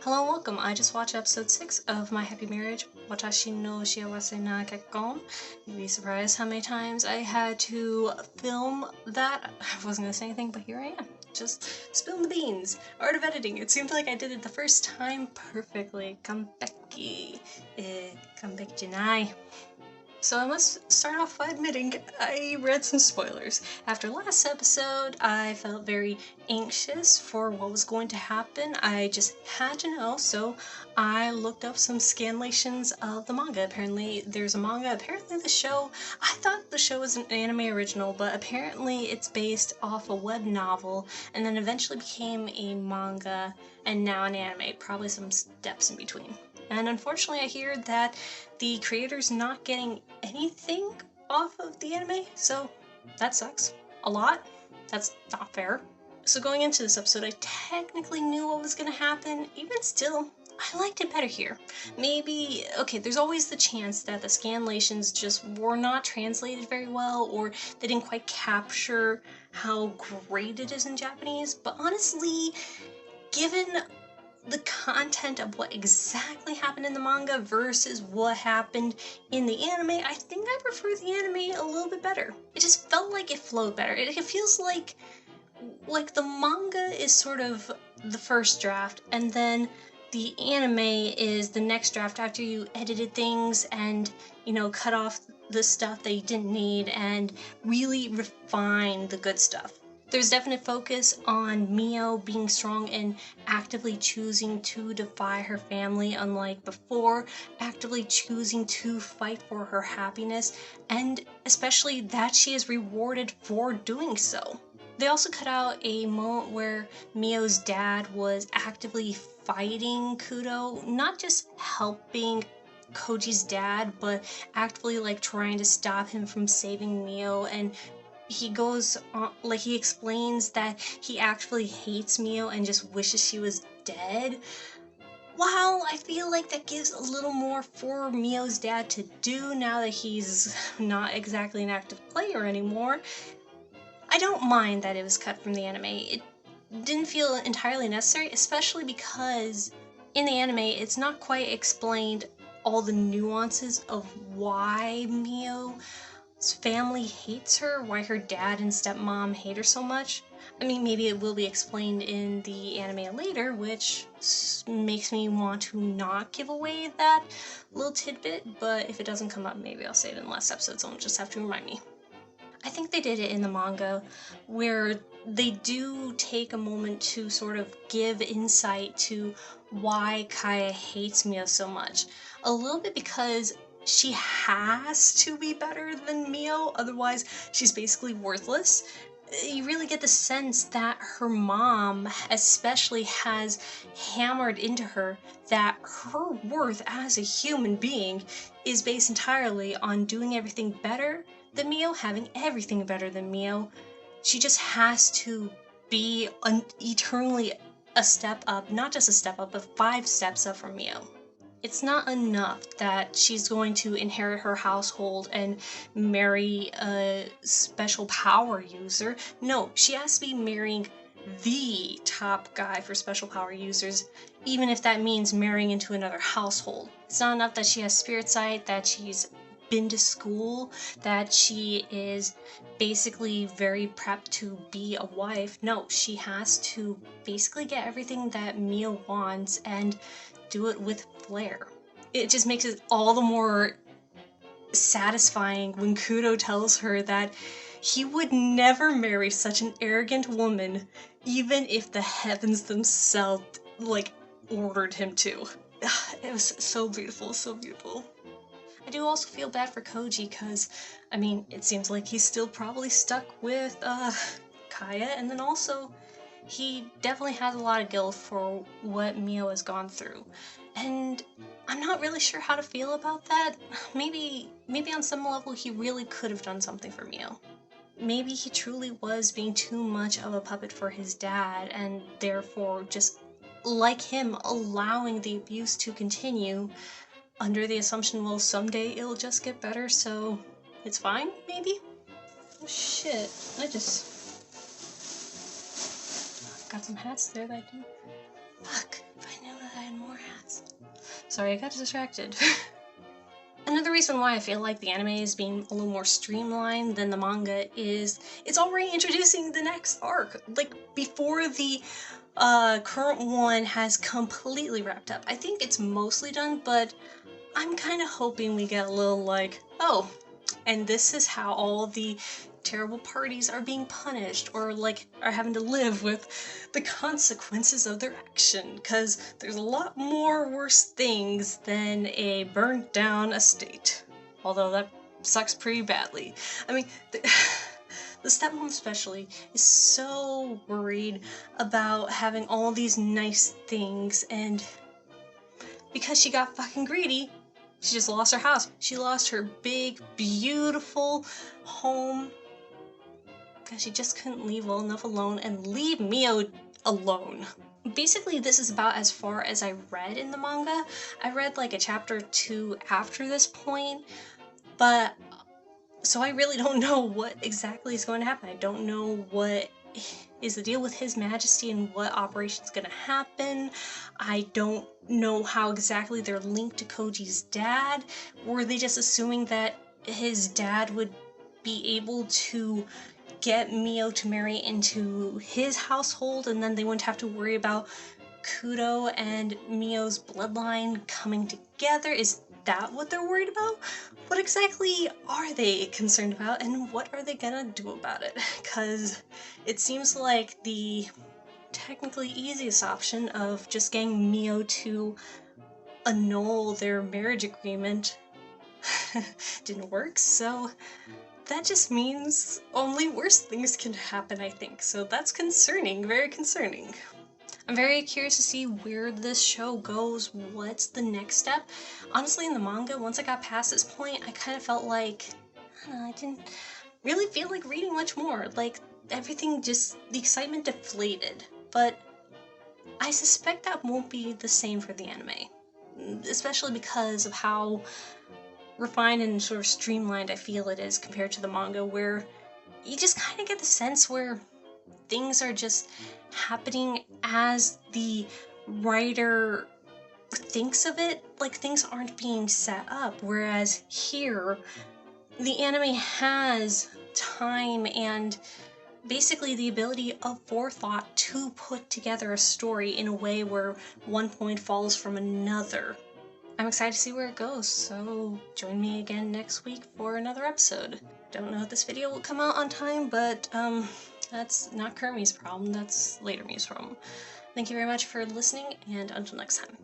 Hello and welcome. I just watched episode 6 of My Happy Marriage, Watashi no Shiawase na Kekkon. You'd be surprised how many times I had to film that. I wasn't gonna say anything, but here I am. Just spilling the beans. Art of editing. It seemed like I did it the first time perfectly. Kanpeki. Kanpeki janai. So I must start off by admitting I read some spoilers. After last episode, I felt very anxious for what was going to happen. I just had to know, so I looked up some scanlations of the manga. Apparently there's a manga, apparently the show, I thought the show was an anime original, but apparently it's based off a web novel and then eventually became a manga and now an anime, probably some steps in between. And unfortunately I hear that the creator's not getting anything off of the anime, so that sucks. A lot. That's not fair. So going into this episode, I technically knew what was gonna happen. Even still, I liked it better here. Maybe, okay, there's always the chance that the scanlations just were not translated very well, or they didn't quite capture how great it is in Japanese, but honestly, given the content of what exactly happened in the manga versus what happened in the anime, I think I prefer the anime a little bit better. It just felt like it flowed better. It feels like the manga is sort of the first draft, and then the anime is the next draft after you edited things and, you know, cut off the stuff that you didn't need and really refine the good stuff. There's definite focus on Miyo being strong and actively choosing to defy her family, unlike before, actively choosing to fight for her happiness, and especially that she is rewarded for doing so. They also cut out a moment where Miyo's dad was actively fighting Kudo, not just helping Koji's dad, but actively trying to stop him from saving Miyo. And he goes on, he explains that he actually hates Miyo and just wishes she was dead. While I feel like that gives a little more for Miyo's dad to do now that he's not exactly an active player anymore, I don't mind that it was cut from the anime. It didn't feel entirely necessary, especially because in the anime it's not quite explained all the nuances of why Miyo's family hates her, why her dad and stepmom hate her so much. I mean, maybe it will be explained in the anime later, which makes me want to not give away that little tidbit, but if it doesn't come up, maybe I'll say it in the last episode, so I'll just have to remind me. I think they did it in the manga where they do take a moment to sort of give insight to why Kaya hates Miyo so much. A little bit because she has to be better than Miyo, otherwise she's basically worthless. You really get the sense that her mom especially has hammered into her that her worth as a human being is based entirely on doing everything better than Miyo, having everything better than Miyo. She just has to be eternally a step up, not just a step up, but 5 steps up from Miyo. It's not enough that she's going to inherit her household and marry a special power user. No, she has to be marrying the top guy for special power users, even if that means marrying into another household. It's not enough that she has spirit sight, that she's been to school, that she is basically very prepped to be a wife. No, she has to basically get everything that Miyo wants and do it with flair. It just makes it all the more satisfying when Kudo tells her that he would never marry such an arrogant woman, even if the heavens themselves, ordered him to. It was so beautiful, so beautiful. I do also feel bad for Koji, because, I mean, it seems like he's still probably stuck with, Kaya, and then also, he definitely has a lot of guilt for what Miyo has gone through. And I'm not really sure how to feel about that. Maybe on some level he really could have done something for Miyo. Maybe he truly was being too much of a puppet for his dad, and therefore just, like him, allowing the abuse to continue under the assumption, well, someday it'll just get better, so it's fine, maybe? Oh shit, I just got some hats there that I do. Fuck, if I knew that I had Sorry, I got distracted. Another reason why I feel like the anime is being a little more streamlined than the manga is it's already introducing the next arc, like before the current one has completely wrapped up. I think it's mostly done, but I'm kind of hoping we get a little like, oh, and this is how all the terrible parties are being punished or like are having to live with the consequences of their action, because there's a lot more worse things than a burnt down estate, although that sucks pretty badly. I mean, the stepmom especially is so worried about having all these nice things, and because she got fucking greedy, she just lost her house. She lost her big, beautiful home because she just couldn't leave well enough alone and leave Miyo alone. Basically, this is about as far as I read in the manga. I read like a chapter or two after this point, but so I really don't know what exactly is going to happen. I don't know what is the deal with His Majesty and what operation is going to happen. I don't know how exactly they're linked to Koji's dad. Were they just assuming that his dad would be able to get Miyo to marry into his household and then they wouldn't have to worry about Kudo and Miyo's bloodline coming together? Is that what they're worried about? What exactly are they concerned about, and what are they gonna do about it? Because it seems like the technically easiest option of just getting Miyo to annul their marriage agreement didn't work, so that just means only worse things can happen, I think. So that's concerning, very concerning. I'm very curious to see where this show goes, what's the next step. Honestly, in the manga, once I got past this point, I kind of felt like, I don't know, I didn't really feel like reading much more. Like, everything just, the excitement deflated. But I suspect that won't be the same for the anime, especially because of how refined and sort of streamlined I feel it is compared to the manga, where you just kind of get the sense where things are just happening as the writer thinks of it, like things aren't being set up, whereas here the anime has time and basically the ability of forethought to put together a story in a way where one point follows from another. I'm excited to see where it goes, so join me again next week for another episode. Don't know if this video will come out on time, but that's not current me's problem, that's later me's problem. Thank you very much for listening, and until next time.